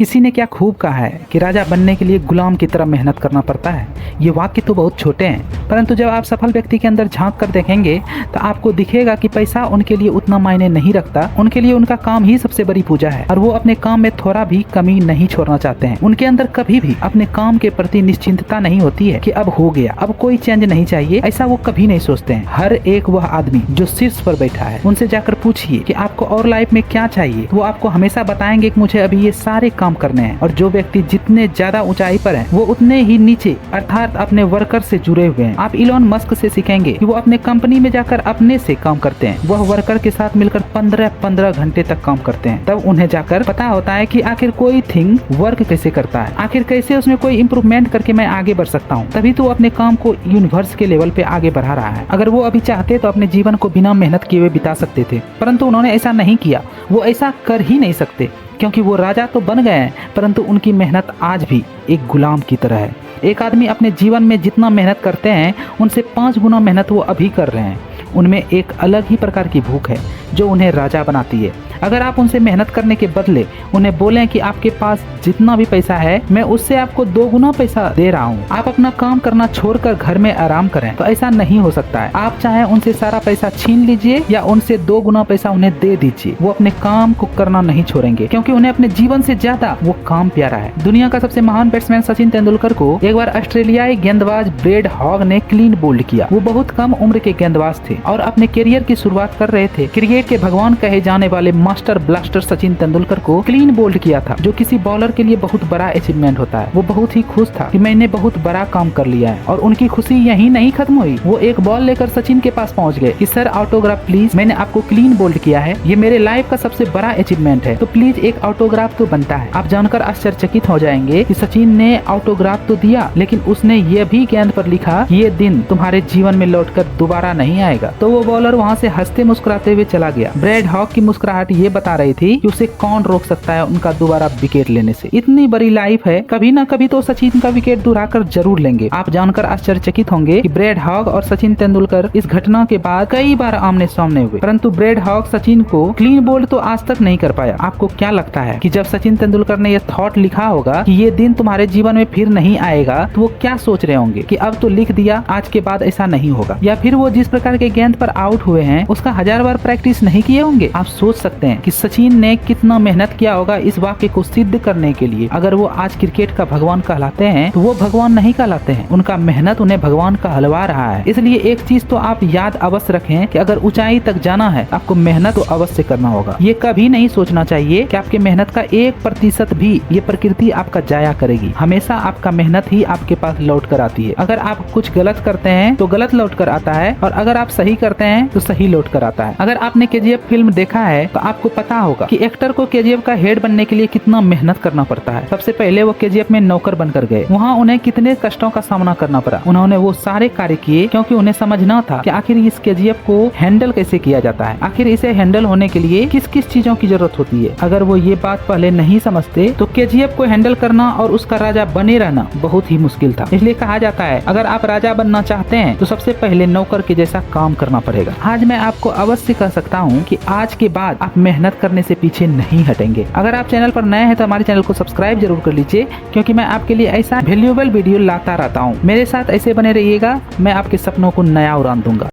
किसी ने क्या खूब कहा है कि राजा बनने के लिए गुलाम की तरह मेहनत करना पड़ता है। ये वाक्य तो बहुत छोटे हैं, परंतु जब आप सफल व्यक्ति के अंदर झांक कर देखेंगे तो आपको दिखेगा कि पैसा उनके लिए उतना मायने नहीं रखता। उनके लिए उनका काम ही सबसे बड़ी पूजा है और वो अपने काम में थोड़ा भी कमी नहीं छोड़ना चाहते हैं। उनके अंदर कभी भी अपने काम के प्रति निश्चिंतता नहीं होती है कि अब हो गया, अब कोई चेंज नहीं चाहिए, ऐसा वो कभी नहीं सोचते हैं। हर एक वह आदमी जो शीर्ष पर बैठा है उनसे जाकर पूछिए कि आपको और लाइफ में क्या चाहिए, वो आपको हमेशा बताएंगे कि मुझे अभी ये सारे काम करने हैं। और जो व्यक्ति जितने ज्यादा ऊंचाई पर है वो उतने ही नीचे अर्थात अपने वर्कर से जुड़े हुए हैं। आप इलॉन मस्क से सीखेंगे कि वो अपने कंपनी में जाकर अपने से काम करते हैं। वह वर्कर के साथ मिलकर 15-15 घंटे तक काम करते हैं। तब उन्हें जाकर पता होता है कि आखिर कोई थिंग वर्क कैसे करता है, आखिर कैसे उसमें कोई इम्प्रूवमेंट करके मैं आगे बढ़ सकता हूँ। तभी तो वो अपने काम को यूनिवर्स के लेवल पे आगे बढ़ा रहा है। अगर वो अभी चाहते तो अपने जीवन को बिना मेहनत किए हुए बिता सकते थे, परंतु उन्होंने ऐसा नहीं किया। वो ऐसा कर ही नहीं सकते क्योंकि वो राजा तो बन गए हैं, परंतु उनकी मेहनत आज भी एक गुलाम की तरह है। एक आदमी अपने जीवन में जितना मेहनत करते हैं उनसे 5 गुना मेहनत वो अभी कर रहे हैं। उनमें एक अलग ही प्रकार की भूख है जो उन्हें राजा बनाती है। अगर आप उनसे मेहनत करने के बदले उन्हें बोलें कि आपके पास जितना भी पैसा है मैं उससे आपको 2 गुना पैसा दे रहा हूँ, आप अपना काम करना छोड़कर घर में आराम करें, तो ऐसा नहीं हो सकता है। आप चाहे उनसे सारा पैसा छीन लीजिए या उनसे 2 गुना पैसा उन्हें दे दीजिए, वो अपने काम को करना नहीं छोड़ेंगे क्योंकि उन्हें अपने जीवन से ज्यादा वो काम प्यारा है। दुनिया का सबसे महान बैट्समैन सचिन तेंदुलकर को एक बार ऑस्ट्रेलियाई गेंदबाज ब्रेड हॉग ने क्लीन बोल्ड किया। वो बहुत कम उम्र के गेंदबाज थे और अपने करियर की शुरुआत कर रहे थे। क्रिकेट के भगवान कहे जाने वाले मास्टर ब्लास्टर सचिन तेंदुलकर को क्लीन बोल्ड किया था, जो किसी बॉलर के लिए बहुत बड़ा अचीवमेंट होता है। वो बहुत ही खुश था कि मैंने बहुत बड़ा काम कर लिया है और उनकी खुशी यहीं नहीं खत्म हुई। वो एक बॉल लेकर सचिन के पास पहुंच गए कि सर ऑटोग्राफ प्लीज, मैंने आपको क्लीन बोल्ड किया है, ये मेरे लाइफ का सबसे बड़ा अचीवमेंट है, तो प्लीज एक ऑटोग्राफ तो बनता है। आप जानकर आश्चर्यचकित हो जाएंगे कि सचिन ने ऑटोग्राफ तो दिया लेकिन उसने ये भी गेंद पर लिखा ये दिन तुम्हारे जीवन में लौटकर दोबारा नहीं आएगा। तो वो बॉलर वहाँ से हंसते मुस्कुराते हुए चला गया। ब्रेड हॉग की मुस्कुराहट ये बता रही थी कि उसे कौन रोक सकता है उनका दोबारा विकेट लेने से। इतनी बड़ी लाइफ है, कभी ना कभी तो सचिन का विकेट दुराकर जरूर लेंगे। आप जानकर आश्चर्यचकित होंगे कि ब्रेड हॉग और सचिन तेंदुलकर इस घटना के बाद कई बार आमने सामने हुए, परंतु ब्रेड हॉग सचिन को क्लीन बोल्ड तो आज तक नहीं कर पाया। आपको क्या लगता है कि जब सचिन तेंदुलकर ने यह थॉट लिखा होगा कि ये दिन तुम्हारे जीवन में फिर नहीं आएगा, तो वो क्या सोच रहे होंगे कि अब तो लिख दिया, आज के बाद ऐसा नहीं होगा। या फिर वो जिस प्रकार के गेंद पर आउट हुए हैं उसका 1000 बार प्रैक्टिस नहीं किए होंगे। आप सोच सकते हैं कि सचिन ने कितना मेहनत किया होगा इस वाक्य को सिद्ध करने के लिए। अगर वो आज क्रिकेट का भगवान कहलाते हैं तो वो भगवान नहीं कहलाते हैं, उनका मेहनत उन्हें भगवान कहलवा रहा है। इसलिए एक चीज तो आप याद अवश्य रखें कि अगर ऊंचाई तक जाना है आपको मेहनत तो अवश्य करना होगा। ये कभी नहीं सोचना चाहिए कि आपके मेहनत का 1% भी ये प्रकृति आपका जाया करेगी। हमेशा आपका मेहनत ही आपके पास लौट कर आती है। अगर आप कुछ गलत करते हैं तो गलत लौट कर आता है और अगर आप सही करते हैं तो सही लौट कर आता है। अगर आपने केजीएफ फिल्म देखा है तो आपको पता होगा कि एक्टर को केजीएफ का हेड बनने के लिए कितना मेहनत करना पड़ता है। सबसे पहले वो केजीएफ में नौकर बनकर गए, वहाँ उन्हें कितने कष्टों का सामना करना पड़ा। उन्होंने वो सारे कार्य किए क्योंकि उन्हें समझना था कि आखिर इस केजीएफ को हैंडल कैसे किया जाता है, आखिर इसे हैंडल होने के लिए किस किस चीजों की जरूरत होती है। अगर वो ये बात पहले नहीं समझते तो केजीएफ को हैंडल करना और उसका राजा बने रहना बहुत ही मुश्किल था। इसलिए कहा जाता है अगर आप राजा बनना चाहते हैं तो सबसे पहले नौकर के जैसा काम करना पड़ेगा। आज मैं आपको अवश्य कह सकता हूँ कि आज के बाद आप मेहनत करने से पीछे नहीं हटेंगे। अगर आप चैनल पर नए हैं तो हमारे चैनल को सब्सक्राइब जरूर कर लीजिए क्योंकि मैं आपके लिए ऐसा वैल्यूएबल वीडियो लाता रहता हूँ। मेरे साथ ऐसे बने रहिएगा, मैं आपके सपनों को नया उड़ान दूंगा।